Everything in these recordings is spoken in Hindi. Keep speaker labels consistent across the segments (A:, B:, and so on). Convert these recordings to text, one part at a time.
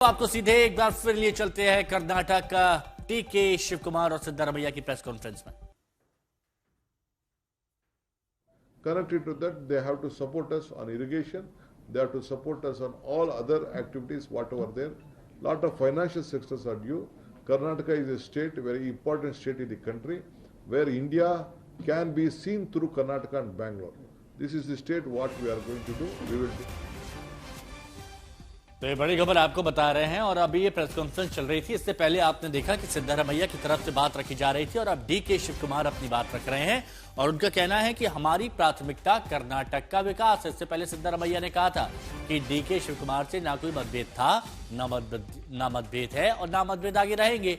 A: आपको सीधे एक बार फिर लिए चलते हैं कर्नाटक का टीके शिव कुमार और सिद्धारमैया की प्रेस कॉन्फ्रेंस में।
B: Connected to that, they have to support us on irrigation. They have to support us on all other activities, whatever there. Lot of financial sectors are due. Karnataka is a state, very important state in the country, where India can be seen through Karnataka and Bangalore. This is the state what we are going to do. We will do.
A: तो ये बड़ी खबर आपको बता रहे हैं और अभी ये प्रेस कॉन्फ्रेंस चल रही थी। इससे पहले आपने देखा कि सिद्धारमैया की तरफ से बात रखी जा रही थी और अब डीके शिव कुमार अपनी बात रख रहे हैं और उनका कहना है कि हमारी प्राथमिकता कर्नाटक का विकास है। इससे पहले सिद्धारमैया ने कहा था कि डीके शिव कुमार से ना कोई मतभेद था, ना मतभेद है और ना मतभेद आगे रहेंगे।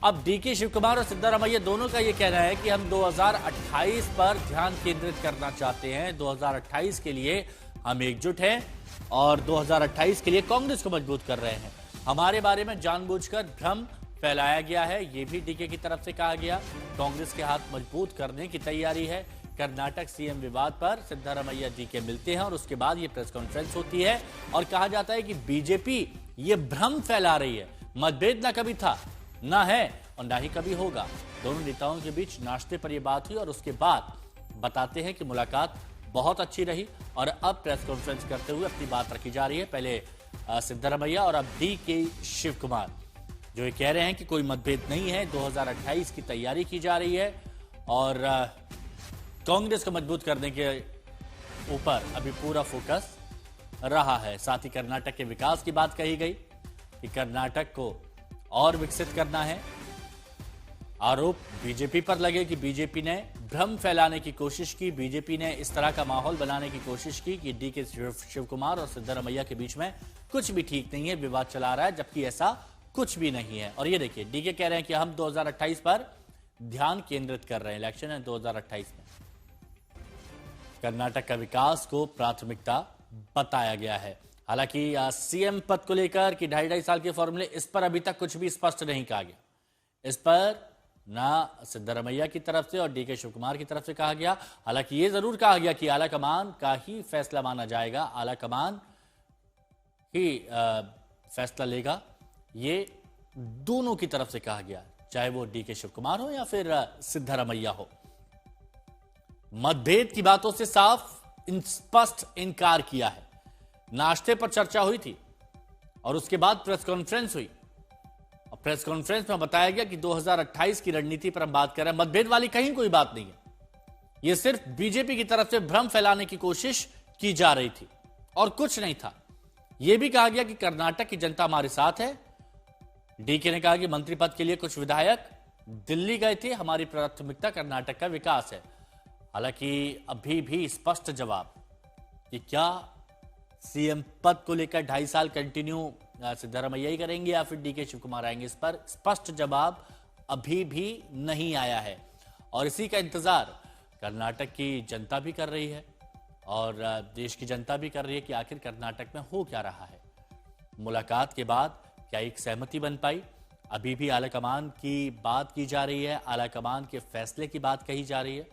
A: अब डीके शिव कुमार और सिद्धारमैया दोनों का ये कहना है कि हम 2028 पर ध्यान केंद्रित करना चाहते हैं। 2028 के लिए हम एकजुट हैं और 2028 के लिए कांग्रेस को मजबूत कर रहे हैं। हमारे बारे में जानबूझकर भ्रम फैलाया गया है, ये भी डीके की तरफ से कहा गया। कांग्रेस के हाथ मजबूत करने की तैयारी है। कर्नाटक सीएम विवाद पर सिद्धारमैया डीके मिलते हैं और उसके बाद ये प्रेस कॉन्फ्रेंस होती है और कहा जाता है कि बीजेपी ये भ्रम फैला रही है। मतभेद ना कभी था, ना है और ना ही कभी होगा। दोनों नेताओं के बीच नाश्ते पर यह बात हुई और उसके बाद बताते हैं कि मुलाकात बहुत अच्छी रही और अब प्रेस कॉन्फ्रेंस करते हुए अपनी बात रखी जा रही है। पहले सिद्धारमैया और अब डीके शिव कुमार जो ये कह रहे हैं कि कोई मतभेद नहीं है, 2028 की तैयारी की जा रही है और कांग्रेस को मजबूत करने के ऊपर अभी पूरा फोकस रहा है। साथ ही कर्नाटक के विकास की बात कही गई कि कर्नाटक को और विकसित करना है। आरोप बीजेपी पर लगे कि बीजेपी ने भ्रम फैलाने की कोशिश की, बीजेपी ने इस तरह का माहौल बनाने की कोशिश की कि डीके शिव कुमार और सिद्धारमैया के बीच में कुछ भी ठीक नहीं है, विवाद चला रहा है, जबकि ऐसा कुछ भी नहीं है। और ये देखिए डीके कह रहे हैं कि हम 2028 पर ध्यान केंद्रित कर रहे हैं। इलेक्शन है 2028 में। कर्नाटक का विकास को प्राथमिकता बताया गया है। हालांकि सीएम पद को लेकर कि 2.5 साल के फॉर्मूले, इस पर अभी तक कुछ भी स्पष्ट नहीं कहा गया। इस पर ना सिद्धारमैया की तरफ से और डीके शिव कुमार की तरफ से कहा गया। हालांकि यह जरूर कहा गया कि आला कमान का ही फैसला माना जाएगा, आला कमान ही फैसला लेगा। ये दोनों की तरफ से कहा गया, चाहे वो डीके शिव कुमार हो या फिर सिद्धारमैया हो। मतभेद की बातों से साफ स्पष्ट इनकार किया है। नाश्ते पर चर्चा हुई थी और उसके बाद प्रेस कॉन्फ्रेंस हुई। प्रेस कॉन्फ्रेंस में बताया गया कि 2028 की रणनीति पर हम बात कर रहे हैं। मतभेद वाली कहीं कोई बात नहीं है। यह सिर्फ बीजेपी की तरफ से भ्रम फैलाने की कोशिश की जा रही थी और कुछ नहीं था। यह भी कहा गया कि कर्नाटक की जनता हमारे साथ है। डीके ने कहा कि मंत्री पद के लिए कुछ विधायक दिल्ली गए थे, हमारी प्राथमिकता कर्नाटक का विकास है। हालांकि अभी भी स्पष्ट जवाब कि क्या सीएम पद को लेकर 2.5 साल कंटिन्यू सिद्धारमैया ही करेंगे या फिर डीके शिव कुमार आएंगे, इस पर स्पष्ट जवाब अभी भी नहीं आया है। और इसी का इंतजार कर्नाटक की जनता भी कर रही है और देश की जनता भी कर रही है कि आखिर कर्नाटक में हो क्या रहा है। मुलाकात के बाद क्या एक सहमति बन पाई? अभी भी आला कमान की बात की जा रही है, आला कमान के फैसले की बात कही जा रही है।